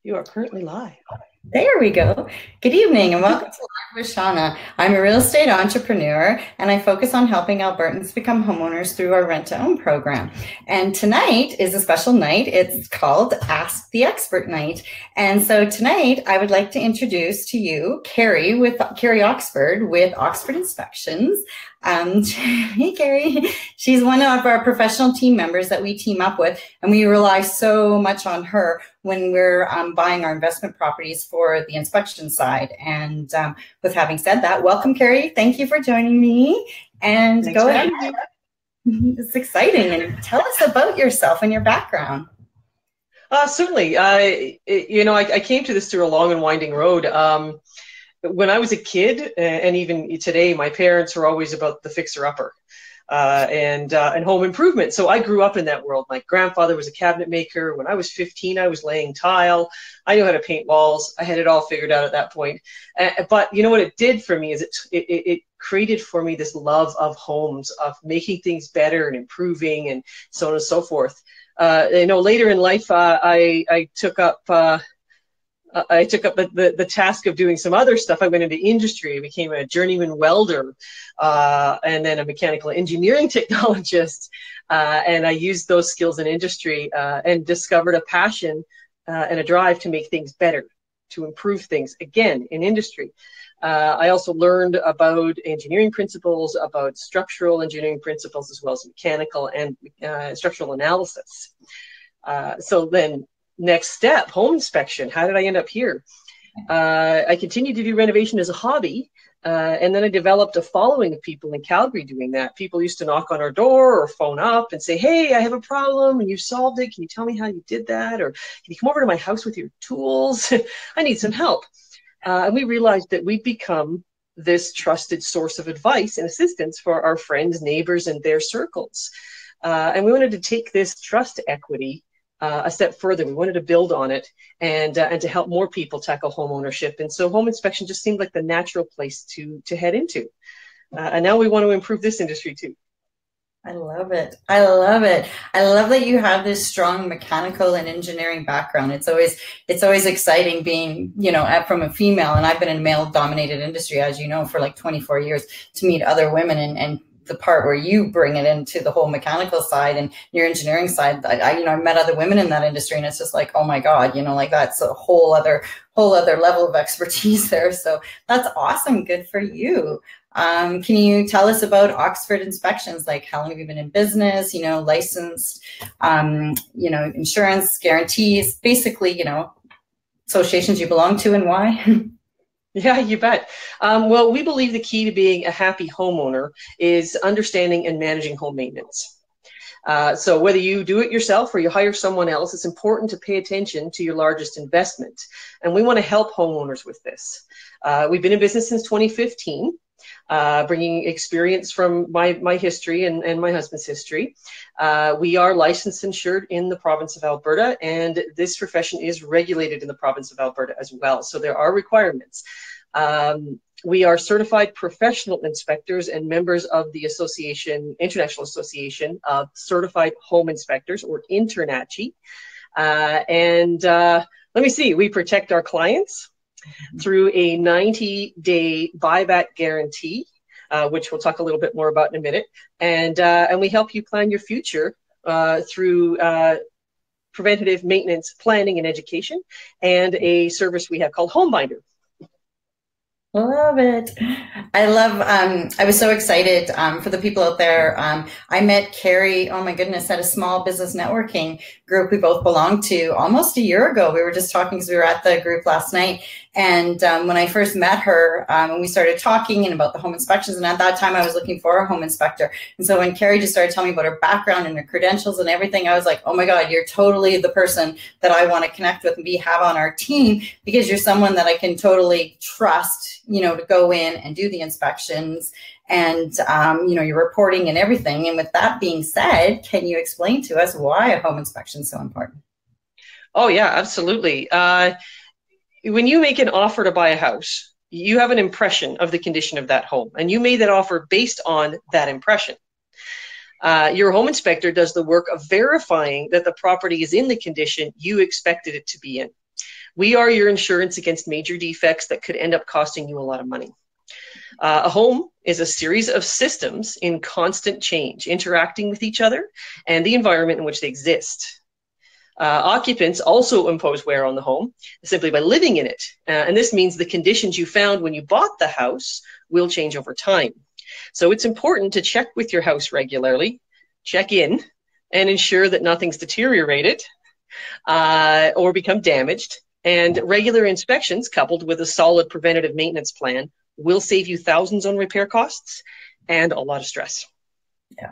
You are currently live. There we go. Good evening and welcome to Live with Shauna. I'm a real estate entrepreneur and I focus on helping Albertans become homeowners through our rent to own program. And tonight is a special night. It's called Ask the Expert Night. And so tonight I would like to introduce to you Carrie Oxford with Oxford Inspections. Hey, Carrie. She's one of our professional team members that we team up with, and we rely so much on her when we're buying our investment properties for the inspection side. And with having said that, welcome, Carrie. Thank you for joining me. And Thanks go for ahead. having me. It's exciting. And tell us about yourself and your background. Certainly. I came to this through a long and winding road. When I was a kid, and even today, my parents were always about the fixer-upper and home improvement. So I grew up in that world. My grandfather was a cabinet maker. When I was 15, I was laying tile. I knew how to paint walls. I had it all figured out at that point. But you know what it did for me is it created for me this love of homes, of making things better and improving and so on and so forth. Later in life, I took up the task of doing some other stuff. I went into industry. I became a journeyman welder and then a mechanical engineering technologist. And I used those skills in industry and discovered a passion and a drive to make things better, to improve things, again, in industry. I also learned about engineering principles, about structural engineering principles, as well as mechanical and structural analysis. So then, next step, home inspection. How did I end up here? I continued to do renovation as a hobby, and then I developed a following of people in Calgary doing that. People used to knock on our door or phone up and say, "Hey, I have a problem, and you solved it. Can you tell me how you did that? Or can you come over to my house with your tools? I need some help." And we realized that we'd become this trusted source of advice and assistance for our friends, neighbors, and their circles. And we wanted to take this trust equity a step further. We wanted to build on it and to help more people tackle home ownership. And so home inspection just seemed like the natural place to head into. And now we want to improve this industry too. I love it. I love it. I love that you have this strong mechanical and engineering background. It's always exciting being, from a female, and I've been in a male dominated industry, as you know, for like 24 years, to meet other women and the part where you bring it into the whole mechanical side and your engineering side. I met other women in that industry, and it's just like, oh my God, that's a whole other level of expertise there. So that's awesome. Good for you. Can you tell us about Oxford Inspections? Like, how long have you been in business, licensed, insurance, guarantees, basically, associations you belong to and why? Yeah, you bet. Well, we believe the key to being a happy homeowner is understanding and managing home maintenance. So whether you do it yourself or you hire someone else, it's important to pay attention to your largest investment. And we want to help homeowners with this. We've been in business since 2015. Bringing experience from my history and my husband's history. We are licensed and insured in the province of Alberta, and this profession is regulated in the province of Alberta as well. So there are requirements. We are certified professional inspectors and members of the International Association of Certified Home Inspectors, or INTERNACHI. Let me see, we protect our clients through a 90-day buyback guarantee, which we'll talk a little bit more about in a minute. And we help you plan your future through preventative maintenance planning and education, and a service we have called HomeBinder. Love it. I was so excited for the people out there. I met Carrie, oh my goodness, at a small business networking group we both belonged to almost a year ago. We were just talking because we were at the group last night. And when I first met her, and we started talking and about the home inspections, and at that time I was looking for a home inspector. And so when Carrie just started telling me about her background and her credentials and everything, I was like, oh my God, you're totally the person that I want to connect with and have on our team, because you're someone that I can totally trust, to go in and do the inspections and, your reporting and everything. And with that being said, can you explain to us why a home inspection is so important? Oh, yeah, absolutely. When you make an offer to buy a house, you have an impression of the condition of that home, and you made that offer based on that impression. Your home inspector does the work of verifying that the property is in the condition you expected it to be in. We are your insurance against major defects that could end up costing you a lot of money. A home is a series of systems in constant change, interacting with each other and the environment in which they exist. Occupants also impose wear on the home simply by living in it. And this means the conditions you found when you bought the house will change over time. So it's important to check with your house regularly, check in, and ensure that nothing's deteriorated or become damaged. And regular inspections coupled with a solid preventative maintenance plan will save you thousands on repair costs and a lot of stress. Yeah,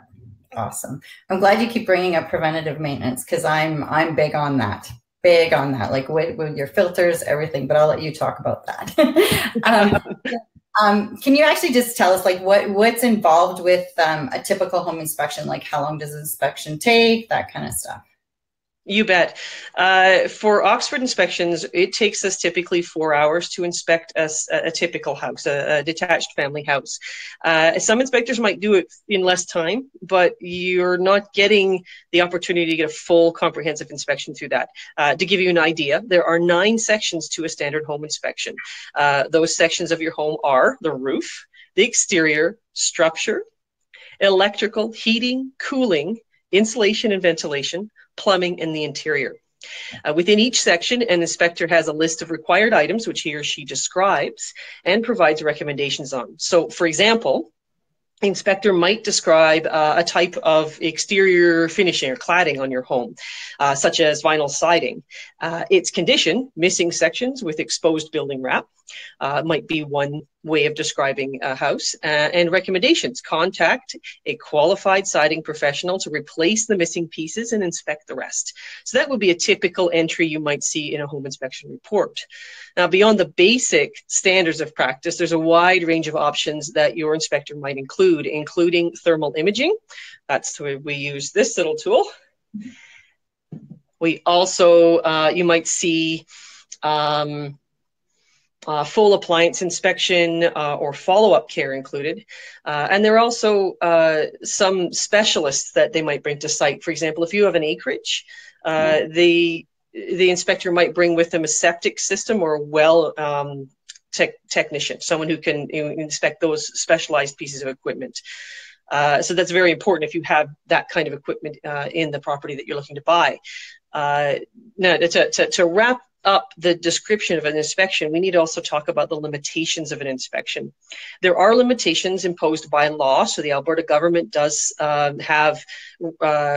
awesome. I'm glad you keep bringing up preventative maintenance because I'm big on that. Big on that, like with your filters, everything. But I'll let you talk about that. Can you actually just tell us like what's involved with a typical home inspection? Like how long does an inspection take? That kind of stuff. You bet. For Oxford Inspections, it takes us typically 4 hours to inspect a typical house, a detached family house. Some inspectors might do it in less time, but you're not getting the opportunity to get a full comprehensive inspection through that. To give you an idea, there are 9 sections to a standard home inspection. Those sections of your home are the roof, the exterior, structure, electrical, heating, cooling, insulation and ventilation, plumbing, and the interior. Within each section, an inspector has a list of required items which he or she describes and provides recommendations on. So, for example, the inspector might describe a type of exterior finishing or cladding on your home, such as vinyl siding. Its condition, missing sections with exposed building wrap, might be one way of describing a house. And recommendations: contact a qualified siding professional to replace the missing pieces and inspect the rest. So that would be a typical entry you might see in a home inspection report. Now, beyond the basic standards of practice, there's a wide range of options that your inspector might include, including thermal imaging. That's the way we use this little tool. We also, you might see full appliance inspection or follow-up care included. And there are also some specialists that they might bring to site. For example, if you have an acreage, the inspector might bring with them a septic system or a well technician, someone who can inspect those specialized pieces of equipment. So that's very important if you have that kind of equipment in the property that you're looking to buy. Now, to wrap up the description of an inspection, we need to also talk about the limitations of an inspection. There are limitations imposed by law. So the Alberta government does have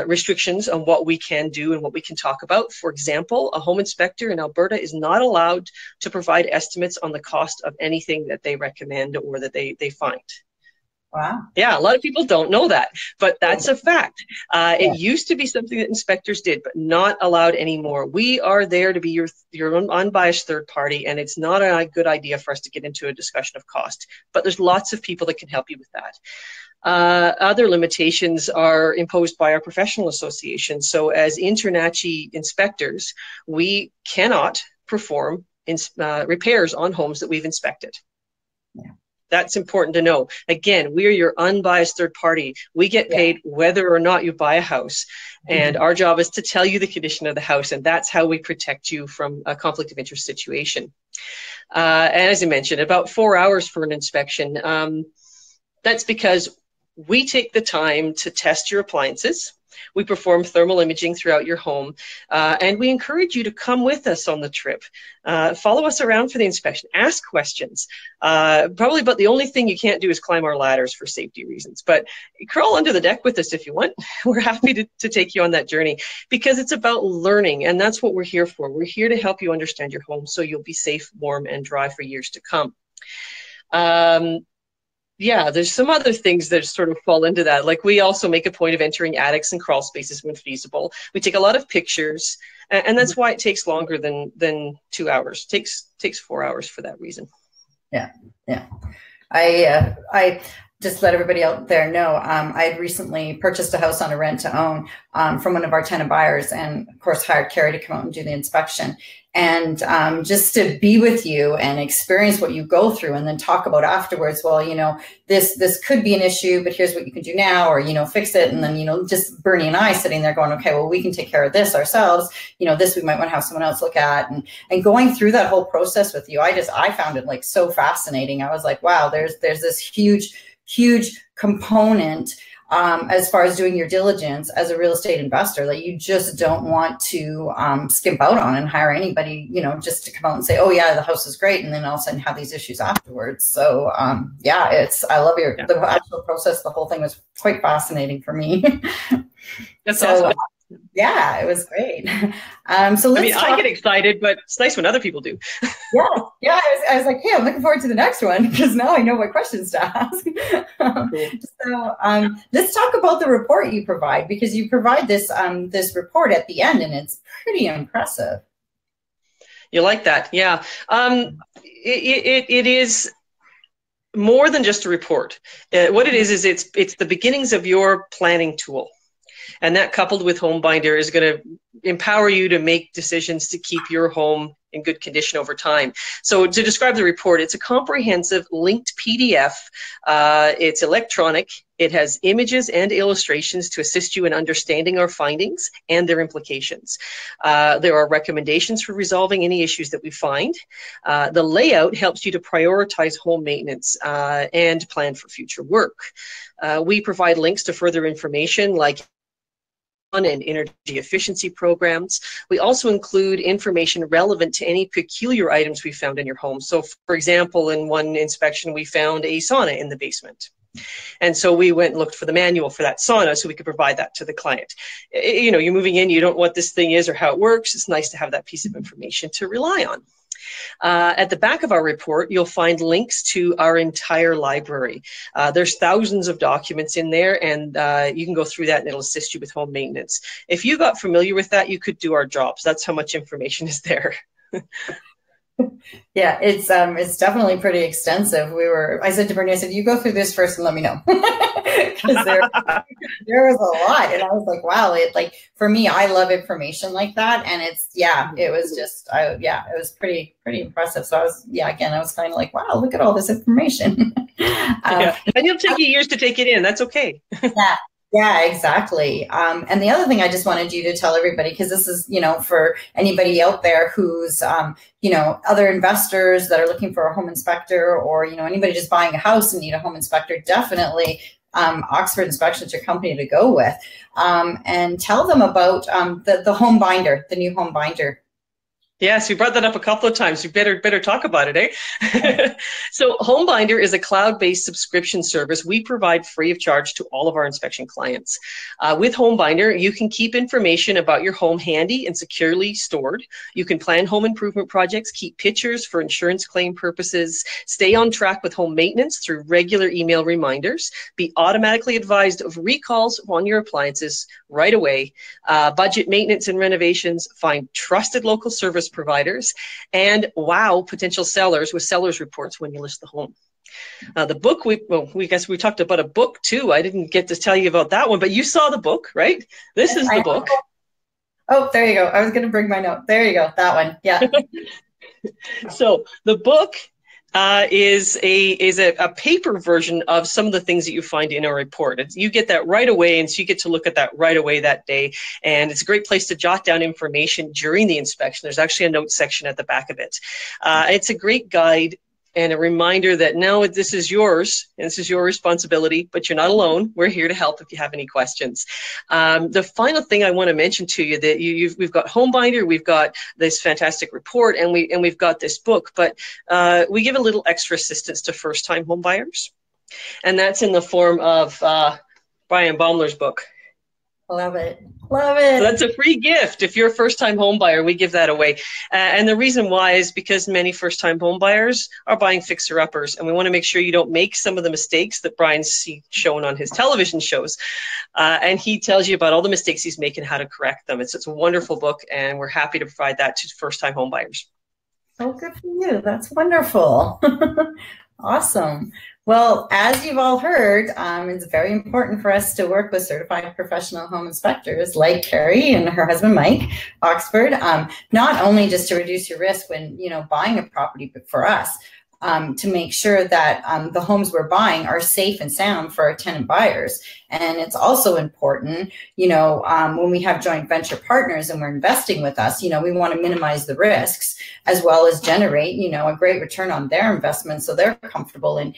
restrictions on what we can do and what we can talk about. For example, a home inspector in Alberta is not allowed to provide estimates on the cost of anything that they recommend or that they find. Wow. Yeah, a lot of people don't know that, but that's a fact. It used to be something that inspectors did, but not allowed anymore. We are there to be your unbiased third party, and it's not a good idea for us to get into a discussion of cost. But there's lots of people that can help you with that. Other limitations are imposed by our professional association. So as InterNACHI inspectors, we cannot perform repairs on homes that we've inspected. Yeah. That's important to know. Again, we are your unbiased third party. We get paid whether or not you buy a house. And our job is to tell you the condition of the house. And that's how we protect you from a conflict of interest situation. And as I mentioned, about 4 hours for an inspection. That's because we take the time to test your appliances. We perform thermal imaging throughout your home, and we encourage you to come with us on the trip. Follow us around for the inspection. Ask questions. Probably about the only thing you can't do is climb our ladders for safety reasons, but crawl under the deck with us if you want. We're happy to take you on that journey because it's about learning, and that's what we're here for. We're here to help you understand your home so you'll be safe, warm, and dry for years to come. Yeah, there's some other things that sort of fall into that. Like we also make a point of entering attics and crawl spaces when feasible. We take a lot of pictures, and that's why it takes longer than 2 hours. Takes 4 hours for that reason. Yeah, yeah. I just let everybody out there know, I had recently purchased a house on a rent to own from one of our tenant buyers, and of course hired Carrie to come out and do the inspection. And just to be with you and experience what you go through, and then talk about afterwards, well, you know, this could be an issue, but here's what you can do now, or, you know, fix it. And then, you know, just Bernie and I sitting there going, okay, well, we can take care of this ourselves. You know, this we might want to have someone else look at, and going through that whole process with you. I found it like so fascinating. I was like, wow, there's this huge component as far as doing your diligence as a real estate investor that you just don't want to skimp out on and hire anybody, you know, just to come out and say, oh yeah, the house is great, and then all of a sudden have these issues afterwards. So yeah, I love the actual process. The whole thing was quite fascinating for me. That's awesome. Yeah, it was great. So I mean, I get excited, but it's nice when other people do. Yeah. I was like, hey, I'm looking forward to the next one, because now I know what questions to ask. So let's talk about the report you provide, because you provide this this report at the end, and it's pretty impressive. You like that? Yeah. It is more than just a report. What it is it's the beginnings of your planning tool. And that, coupled with HomeBinder, is going to empower you to make decisions to keep your home in good condition over time. So to describe the report, it's a comprehensive linked PDF. It's electronic. It has images and illustrations to assist you in understanding our findings and their implications. There are recommendations for resolving any issues that we find. The layout helps you to prioritize home maintenance and plan for future work. We provide links to further information like and energy efficiency programs. We also include information relevant to any peculiar items we found in your home. So, for example, in one inspection, we found a sauna in the basement. And so we went and looked for the manual for that sauna so we could provide that to the client. You know, you're moving in, you don't know what this thing is or how it works. It's nice to have that piece of information to rely on. At the back of our report, you'll find links to our entire library. There's thousands of documents in there, and you can go through that and it'll assist you with home maintenance. If you got familiar with that, you could do our jobs. That's how much information is there. Yeah, it's definitely pretty extensive. I said to Bernie, I said, you go through this first and let me know. Because there was a lot. And I was like, wow, for me, I love information like that. And it was pretty impressive. So I was kind of like, wow, look at all this information. And it'll take you years to take it in. That's okay. Yeah, exactly. And the other thing I just wanted you to tell everybody, because this is, you know, for anybody out there who's, you know, other investors that are looking for a home inspector, or, you know, anybody just buying a house and need a home inspector, definitely Oxford Inspections, your company to go with. And tell them about the home binder, the new home binder. Yes, we brought that up a couple of times. You better talk about it, eh? So HomeBinder is a cloud-based subscription service we provide free of charge to all of our inspection clients. With HomeBinder, you can keep information about your home handy and securely stored. You can plan home improvement projects, keep pictures for insurance claim purposes, stay on track with home maintenance through regular email reminders, be automatically advised of recalls on your appliances right away, budget maintenance and renovations, find trusted local service providers, and wow potential sellers with sellers reports when you list the home. The book, we guess we talked about a book too. I didn't get to tell you about that one, but you saw the book, right? This is the book. Oh, there you go. I was going to bring my note. There you go. That one. Yeah. So the book is a paper version of some of the things that you find in our report. You get that right away, and so you get to look at that right away that day. And it's a great place to jot down information during the inspection. There's actually a notes section at the back of it. It's a great guide and a reminder that no, this is yours, and this is your responsibility, but you're not alone. We're here to help if you have any questions. The final thing I want to mention to you that we've got HomeBinder, we've got this fantastic report, and we've got this book, but we give a little extra assistance to first-time home buyers, and that's in the form of Brian Baumler's book. Love it. Love it. So that's a free gift. If you're a first-time home buyer, we give that away. And the reason why is because many first-time home buyers are buying fixer-uppers, and we want to make sure you don't make some of the mistakes that Brian's shown on his television shows. And he tells you about all the mistakes he's making, how to correct them. It's a wonderful book, and we're happy to provide that to first-time home buyers. Oh, good for you. That's wonderful. Awesome. Well, as you've all heard, it's very important for us to work with certified professional home inspectors like Carrie and her husband Mike, Oxford, not only just to reduce your risk when buying a property, but for us to make sure that the homes we're buying are safe and sound for our tenant buyers. And it's also important, when we have joint venture partners and we're investing with us, we want to minimize the risks as well as generate, a great return on their investment. So they're comfortable in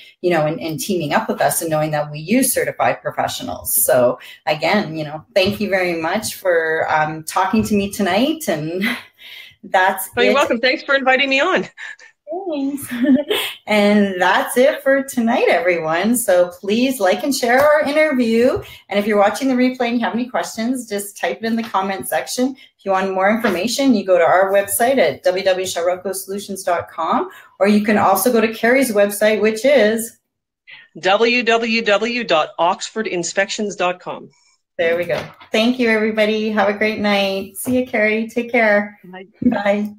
teaming up with us and knowing that we use certified professionals. So again, thank you very much for talking to me tonight. And that's it. You're welcome. Thanks for inviting me on. Thanks. And that's it for tonight, everyone. So please like and share our interview. And if you're watching the replay and you have any questions, just type it in the comment section. If you want more information, you go to our website at www.shawrocosolutions.com, or you can also go to Carrie's website, which is www.oxfordinspections.com. There we go. Thank you, everybody. Have a great night. See you, Carrie. Take care. Bye. Bye.